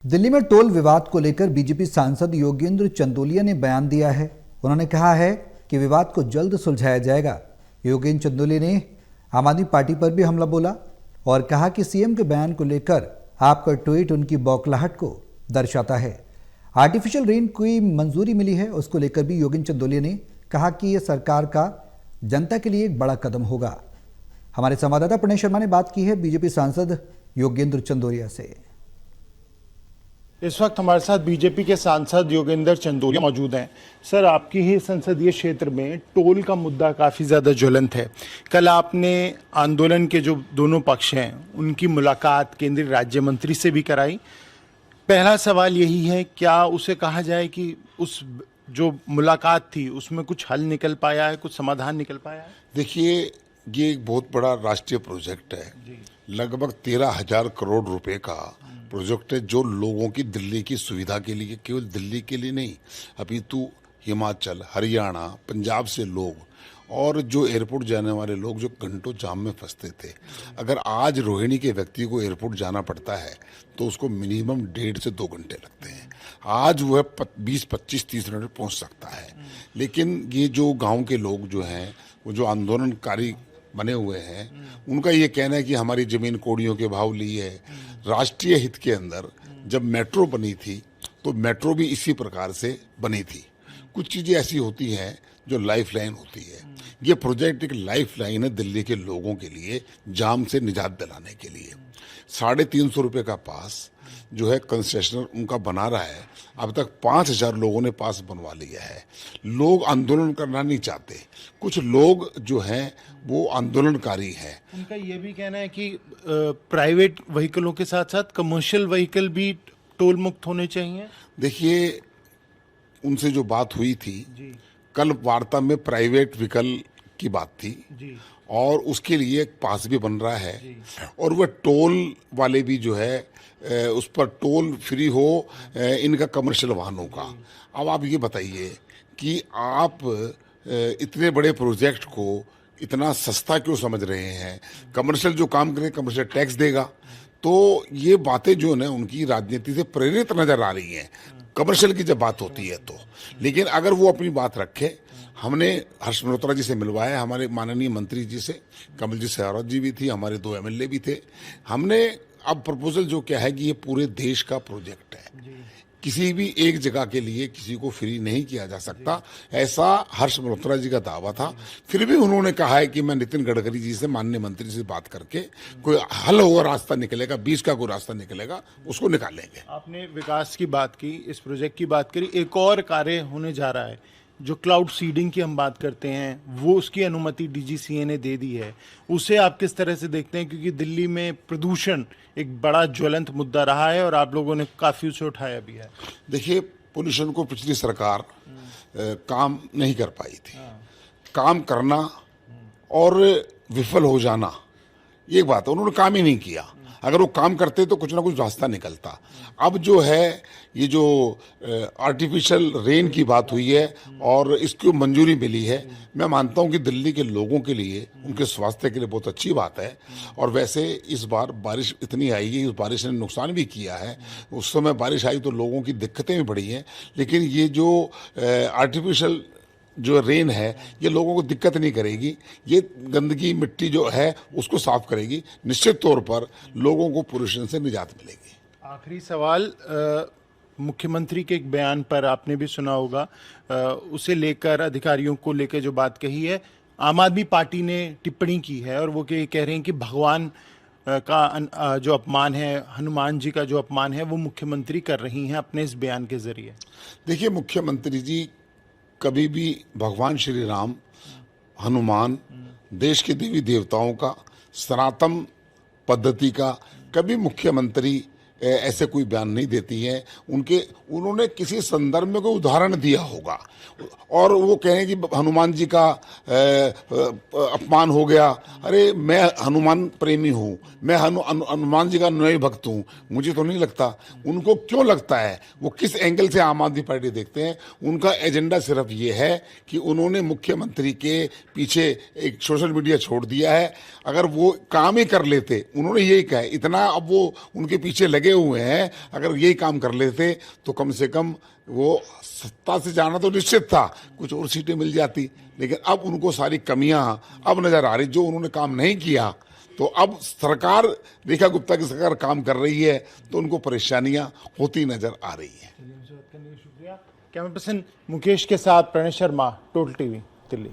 दिल्ली में टोल विवाद को लेकर बीजेपी सांसद योगेंद्र चंदोलिया ने बयान दिया है। उन्होंने कहा है कि विवाद को जल्द सुलझाया जाएगा। योगेंद्र चंदोलिया ने आम आदमी पार्टी पर भी हमला बोला और कहा कि सीएम के बयान को लेकर आपका ट्वीट उनकी बौखलाहट को दर्शाता है। आर्टिफिशियल रेन की मंजूरी मिली है, उसको लेकर भी योगेंद्र चंदोलिया ने कहा कि यह सरकार का जनता के लिए एक बड़ा कदम होगा। हमारे संवाददाता प्रणय शर्मा ने बात की है बीजेपी सांसद योगेंद्र चंदोलिया से। इस वक्त हमारे साथ बीजेपी के सांसद योगेंद्र चंदोलिया मौजूद हैं। सर, आपकी ही संसदीय क्षेत्र में टोल का मुद्दा काफ़ी ज़्यादा ज्वलंत है। कल आपने आंदोलन के जो दोनों पक्ष हैं उनकी मुलाकात केंद्रीय राज्य मंत्री से भी कराई। पहला सवाल यही है, क्या उसे कहा जाए कि उस जो मुलाकात थी उसमें कुछ हल निकल पाया है, कुछ समाधान निकल पाया है? देखिए, ये एक बहुत बड़ा राष्ट्रीय प्रोजेक्ट है। लगभग 13,000 करोड़ रुपए का प्रोजेक्ट है, जो लोगों की दिल्ली की सुविधा के लिए, केवल दिल्ली के लिए नहीं, अपितु हिमाचल, हरियाणा, पंजाब से लोग और जो एयरपोर्ट जाने वाले लोग जो घंटों जाम में फंसते थे, अगर आज रोहिणी के व्यक्ति को एयरपोर्ट जाना पड़ता है तो उसको मिनिमम 1.5 से 2 घंटे लगते हैं। आज वो 20, 25, 30 मिनट में पहुंच सकता है। लेकिन ये जो गांव के लोग जो हैं, वो जो आंदोलनकारी बने हुए हैं, उनका ये कहना है कि हमारी जमीन कोड़ियों के भाव ली है। राष्ट्रीय हित के अंदर जब मेट्रो बनी थी तो मेट्रो भी इसी प्रकार से बनी थी। कुछ चीजें ऐसी होती हैं जो लाइफ लाइन होती है। ये प्रोजेक्ट एक लाइफ लाइन है दिल्ली के लोगों के लिए, जाम से निजात दिलाने के लिए। 350 रुपये का पास जो है कंसेशनर उनका बना रहा है। अब तक 5,000 लोगों ने पास बनवा लिया है। लोग आंदोलन करना नहीं चाहते। कुछ लोग जो हैं वो आंदोलनकारी हैं। उनका ये भी कहना है कि प्राइवेट व्हीकलों के साथ साथ कमर्शियल व्हीकल भी टोल मुक्त होने चाहिए। देखिए, उनसे जो बात हुई थी कल वार्ता में, प्राइवेट व्हीकल की बात थी जी। और उसके लिए एक पास भी बन रहा है और वह टोल वाले भी जो है उस पर टोल फ्री हो इनका कमर्शियल वाहनों का। अब आप ये बताइए कि आप इतने बड़े प्रोजेक्ट को इतना सस्ता क्यों समझ रहे हैं? कमर्शियल जो काम करे कमर्शियल टैक्स देगा। तो ये बातें जो है उनकी राजनीति से प्रेरित नजर आ रही हैं कमर्शियल की जब बात होती है तो। लेकिन अगर वो अपनी बात रखे, हमने हर्ष मल्होत्रा जी से मिलवाया, हमारे माननीय मंत्री जी से, कमलजीत शेखावत जी भी थी, हमारे 2 एमएलए भी थे। हमने अब प्रपोजल जो क्या है कि ये पूरे देश का प्रोजेक्ट है, किसी भी एक जगह के लिए किसी को फ्री नहीं किया जा सकता, ऐसा हर्ष मल्होत्रा जी का दावा था। फिर भी उन्होंने कहा है कि मैं नितिन गडकरी जी से, माननीय मंत्री से बात करके कोई हल होगा, रास्ता निकलेगा, बीच का कोई रास्ता निकलेगा, उसको निकालेंगे। आपने विकास की बात की, इस प्रोजेक्ट की बात करी। एक और कार्य होने जा रहा है जो क्लाउड सीडिंग की हम बात करते हैं, वो उसकी अनुमति डीजीसीए ने दे दी है। उसे आप किस तरह से देखते हैं? क्योंकि दिल्ली में प्रदूषण एक बड़ा ज्वलंत मुद्दा रहा है और आप लोगों ने काफी उसे उठाया भी है। देखिए, पोल्यूशन को पिछली सरकार काम नहीं कर पाई थी। काम करना और विफल हो जाना ये बात है, उन्होंने काम ही नहीं किया। अगर वो काम करते तो कुछ ना कुछ रास्ता निकलता। अब जो है ये जो आर्टिफिशियल रेन की बात हुई है और इसको मंजूरी मिली है, मैं मानता हूं कि दिल्ली के लोगों के लिए, उनके स्वास्थ्य के लिए बहुत अच्छी बात है। और वैसे इस बार बारिश इतनी आई है, इस बारिश ने नुकसान भी किया है। उस समय बारिश आई तो लोगों की दिक्कतें भी बढ़ी हैं। लेकिन ये जो आर्टिफिशियल जो रेन है ये लोगों को दिक्कत नहीं करेगी। ये गंदगी मिट्टी जो है उसको साफ करेगी। निश्चित तौर पर लोगों को पोल्यूशन से निजात मिलेगी। आखिरी सवाल, मुख्यमंत्री के एक बयान पर आपने भी सुना होगा, उसे लेकर, अधिकारियों को लेकर जो बात कही है, आम आदमी पार्टी ने टिप्पणी की है और वो कह रहे हैं कि भगवान का जो अपमान है, हनुमान जी का जो अपमान है, वो मुख्यमंत्री कर रही हैं अपने इस बयान के जरिए। देखिए, मुख्यमंत्री जी कभी भी भगवान श्री राम, हनुमान, देश के देवी देवताओं का, सनातन पद्धति का कभी मुख्यमंत्री ऐसे कोई बयान नहीं देती है। उन्होंने किसी संदर्भ में कोई उदाहरण दिया होगा और वो कह रहे हैं कि हनुमान जी का अपमान हो गया। अरे, मैं हनुमान प्रेमी हूँ, मैं हनुमान जी का अनुयायी भक्त हूँ। मुझे तो नहीं लगता। उनको क्यों लगता है? वो किस एंगल से आम आदमी पार्टी देखते हैं? उनका एजेंडा सिर्फ ये है कि उन्होंने मुख्यमंत्री के पीछे एक सोशल मीडिया छोड़ दिया है। अगर वो काम ही कर लेते, उन्होंने यही कहा, इतना अब वो उनके पीछे लगे लगे हुए हैं, अगर यही काम कर लेते तो कम से कम वो सत्ता से जाना तो निश्चित था, कुछ और सीटें मिल जाती। लेकिन अब उनको सारी कमियां अब नजर आ रही, जो उन्होंने काम नहीं किया। तो अब सरकार, रेखा गुप्ता की सरकार काम कर रही है, तो उनको परेशानियां होती नजर आ रही है। शुक्रिया। कैमरा पर्सन मुकेश के साथ प्रणय शर्मा, टोटल टीवी, दिल्ली।